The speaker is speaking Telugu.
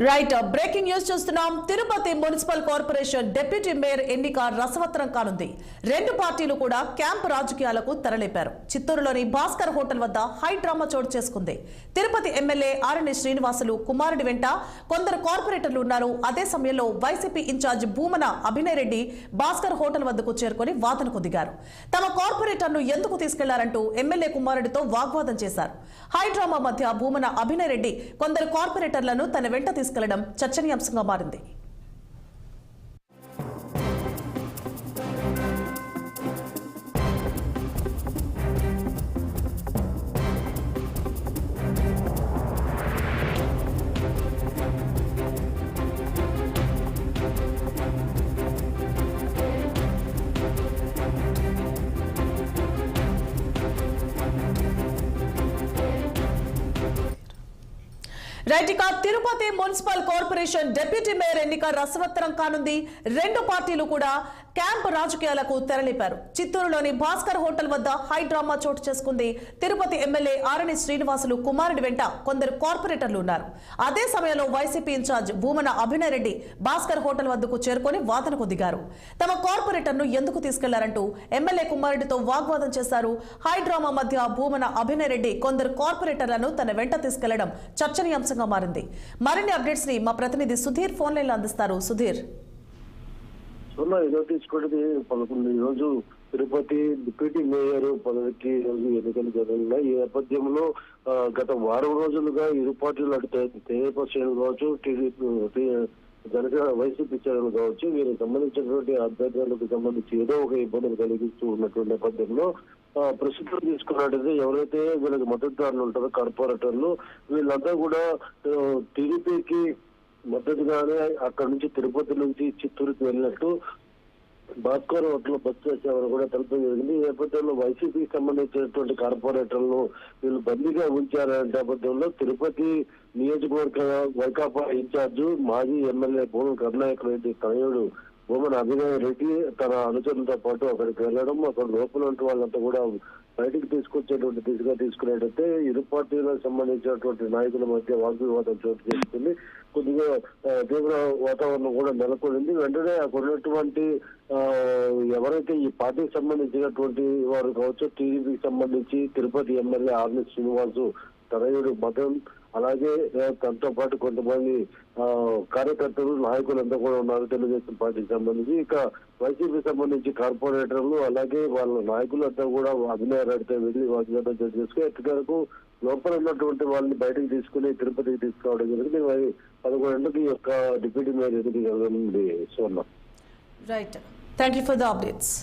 రైట్ బ్రేకింగ్ న్యూస్ చూస్తున్నాం. Tirupati municipal corporation deputy mayor ఎన్నిక రసవత్తరం కానుంది. రెండు పార్టీలు కూడా క్యాంప్ రాజకీయాలకు తెరలేపారు. చిత్తూరులోని భాస్కర్ హోటల్ వద్ద హై డ్రామా చోటు చేసుకుంది. తిరుపతి ఎమ్మెల్యే ఆరణి శ్రీనివాసులు కుమారుడి వెంట కొందరు కార్పొరేటర్లు ఉన్నారు. అదే సమయంలో వైసీపీ ఇన్ఛార్జ్ భూమన అభినయ్ రెడ్డి భాస్కర్ హోటల్ వద్దకు చేరుకుని వాదనకు దిగారు. తమ కార్పొరేటర్ను ఎందుకు తీసుకెళ్లారంటూ ఎమ్మెల్యే కుమారుడితో వాగ్వాదం చేశారు. హై డ్రామా మధ్య భూమన అభినయ్ రెడ్డి కొందరు కార్పొరేటర్లను తన వెంట తీసుకెళ్లడం చర్చనీయాంశంగా మారింది. రైట్, ఇక Tirupati municipal corporation deputy mayor ఎన్నిక రసవత్తరం కానుంది. రెండు పార్టీలు కూడా క్యాంప్ రాజకీయాలకు తెరలేపారు. చిత్తూరులోని భాస్కర్ హోటల్ వద్ద హై డ్రామా చోటు చేసుకుంది. తిరుపతి ఎమ్మెల్యే ఆరణి శ్రీనివాసులు కుమారుడి వెంట కొందరు కార్పొరేటర్లు ఉన్నారు. అదే సమయంలో వైసీపీ ఇన్ఛార్జ్ భూమన అభినయ్ రెడ్డి భాస్కర్ హోటల్ వద్దకు చేరుకొని వాదనకు దిగారు. తమ కార్పొరేటర్ను ఎందుకు తీసుకెళ్లారంటూ ఎమ్మెల్యే కుమారుడితో వాగ్వాదం చేశారు. హై డ్రామా మధ్య భూమన అభినయ్ రెడ్డి కొందరు కార్పొరేటర్లను తన వెంట తీసుకెళ్లడం చర్చనీయాంశంగా మారింది. మరిన్ని అప్డేట్స్ ని మా ప్రతినిధి సుధీర్ ఫోన్ లైన్ లో అందిస్తారు. సుధీర్, తీసుకుంటే 11 ఈ రోజు తిరుపతి డిప్యూటీ మేయర్ పదవికి ఎన్నికలు జరుగుతున్నాయి. ఈ నేపథ్యంలో గత వారం రోజులుగా ఇరు పార్టీలు అటు తెదేపా శ్రేణులు కావచ్చు, టీడీపీ జనసేన వైసీపీ శ్రేణులు కావచ్చు, వీరికి సంబంధించినటువంటి అభ్యర్థులకు సంబంధించి ఏదో ఒక ఇబ్బందులు కలిగిస్తూ ఉన్నటువంటి నేపథ్యంలో ప్రస్తుతం తీసుకున్నట్టయితే ఎవరైతే వీళ్ళకి మద్దతుదారులు ఉంటారో కార్పొరేటర్లు, వీళ్ళంతా కూడా టీడీపీకి మద్దతుగానే అక్కడ నుంచి తిరుపతి నుంచి చిత్తూరుకి వెళ్ళినట్టు భాస్కర్ హోటల్ బస్సు సేవలు కూడా తెలపడం జరిగింది. ఈ నేపథ్యంలో వైసీపీకి సంబంధించినటువంటి కార్పొరేటర్లు వీళ్ళు బందీగా ఉంచారనే నేపథ్యంలో తిరుపతి నియోజకవర్గ వైకాపా ఇన్ఛార్జు మాజీ ఎమ్మెల్యే భూమన కరుణాకర్ రెడ్డి తనయుడు భూమన అభినయ్ రెడ్డి తన అనుచరులతో పాటు అక్కడికి వెళ్ళడం, అక్కడ లోపల వాళ్ళంతా కూడా బయటికి తీసుకొచ్చేటువంటి దిశగా తీసుకునేటైతే ఇరు పార్టీలకు సంబంధించినటువంటి నాయకుల మధ్య వాగ్వివాదం చోటు చేసుకుంది. కొద్దిగా తీవ్ర వాతావరణం కూడా నెలకొంది. వెంటనే అక్కడ ఉన్నటువంటి ఎవరైతే ఈ పార్టీకి సంబంధించినటువంటి వారు కావచ్చు, టీడీపీకి సంబంధించి తిరుపతి ఎమ్మెల్యే ఆర్ని శ్రీనివాసు తనయుడు మదన్, అలాగే తనతో పాటు కొంతమంది కార్యకర్తలు నాయకులంతా కూడా ఉన్నారు తెలుగుదేశం పార్టీకి సంబంధించి. ఇక వైసీపీకి సంబంధించి కార్పొరేటర్లు అలాగే వాళ్ళ నాయకులంతా కూడా అభినయ్ రెడ్డితో వెళ్ళి వాగ్వాదం చేసుకుని ఎక్కడికి లోపల ఉన్నటువంటి వాళ్ళని బయటకు తీసుకుని తిరుపతికి తీసుకురావడం జరిగింది. 11 గంటలకు ఈ యొక్క డిప్యూటీ మేయర్ ఎన్నిక జరగనుంది. Right, thank you for the updates.